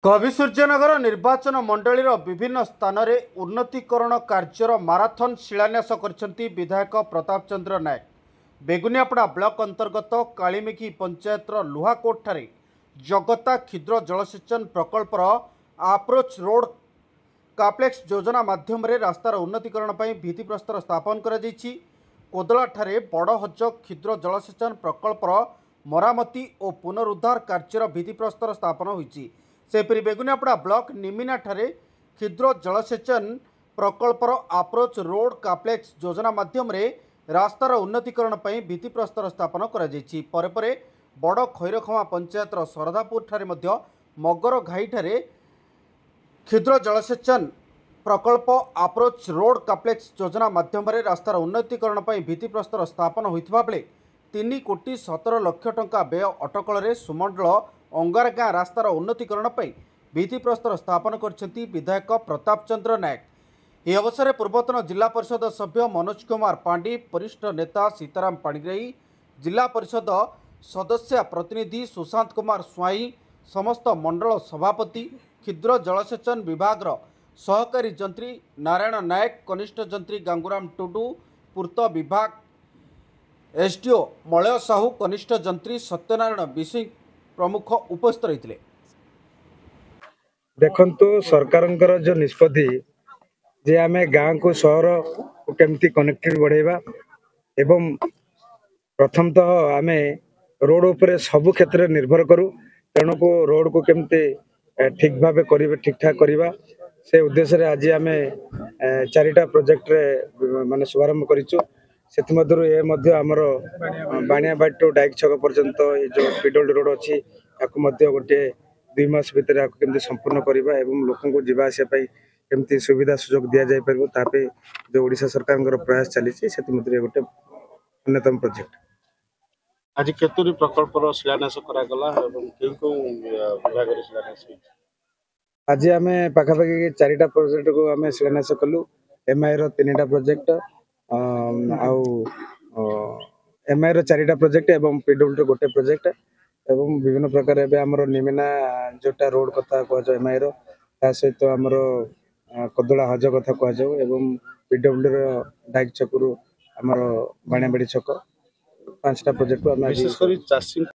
कवि सूर्यनगर निर्वाचन मंडलीर विभिन्न स्थान में उन्नतीकरण कार्यर माराथन शिलान्यास करछंती विधायक प्रताप चंद्र नायक। बेगुनियापड़ा ब्लॉक अंतर्गत कालीमेघी पंचायतर लुहाकोट ठारे जगता क्षुद्र जलसेचन प्रकल्पर आप्रोच रोड काप्लेक्स योजना माध्यम रास्तार उन्नतीकरण पर भित्तिप्रस्तर स्थापन कर कोदला ठारे बड़ हज क्षुद्र जलसेचन प्रकल्पर मरामती और पुनरुद्धार कार्यर भित्तिप्रस्तर स्थापन होईछि। सेपरी बेगुनियापड़ा ब्लॉक निमिना ठारे क्षुद्र जलसेचन प्रकल्पर आप्रोच रोड काप्लेक्स योजना माध्यम रास्तार उन्नतीकरण पर भित्तिप्रस्तर स्थापन कर बड़ खैरखमा पंचायतर सरदापुर ठारे मध्य मगर घाई ठारे क्षुद्र जलसेचन प्रकल्प आप्रोच रोड काप्लेक्स योजना माध्यम रास्तार उन्नतीकरण पर भित्तिप्रस्तर स्थापन होता बेले 3,17,00,000 टंका व्यय अटकल सुमंडल अंगारगाँ रास्तार उन्नतीकरण पर भित्तिप्रस्तर स्थापन करछंती विधायक प्रताप चंद्र नायक। यह अवसर में पूर्वतन जिला परिषद सभ्य मनोज कुमार पांडी, वरिष्ठ नेता सीताराम पाणिग्राही, जिला परिषद सदस्य प्रतिनिधि सुशांत कुमार स्वाई, समस्त मंडल सभापति, क्षुद्र जलसेचन विभाग सहकारी जंत्री नारायण नायक, कनिष्ठ जंत्री गांगुराम टुडू, पूर्त विभाग एसडीओ मलय साहू, कनिष्ठ जंत्री सत्यनारायण बिसिंग प्रमुख उपस्थित रही। देखंतु सरकारंकर जो निष्पत्ति जे आमे गाँ को शहर को केमती कनेक्टेड बढ़ेबा एवं प्रथमतः आमे रोड उपरे सब क्षेत्र निर्भर करू, तेणु को रोड को केमती ठीक भाव ठीक ठाक करवा से उद्देश्य रे आज आमे चारिटा प्रोजेक्ट रे माने शुभारंभ करिचु। सेति मध्यरु ए मध्य हमर बाणियाबाड़ी टू डाइक छक पर्यंत ये जो पिडोल्ड रोड अछि याकु मध्य गोटे 2 मास भितर याकु केमती संपूर्ण करवा एवं लोकन को जीवा आसिया पई केमती सुविधा सुजोग दिया जाय परबो तापे जो ओडिशा सरकारंकर प्रयास चली सेति मध्य गोटे अन्यतम प्रोजेक्ट। आज केतुरी प्रकल्पर शिलान्यास करा गला एवं केउ विभाग रे शिलान्यास होई। आज आमे पाखापाखि चारिटा प्रोजेक्ट को आमे शिलान्यास कलु। एमआई रो 3टा प्रोजेक्ट आउ एमआई रो 4टा प्रोजेक्ट एवं पीडब्ल्यू रो गोटे प्रोजेक्ट एवं विभिन्न प्रकार एबे हमरो निमिना जोटा रोड कथा को जो एमआई रो ता सहित हमरो कोदला हज कथा को जो एवं पीडब्ल्यू रो डाइक छकरू हमरो बाणियाबाड़ी छक 5टा प्रोजेक्ट को विशेष करी चासी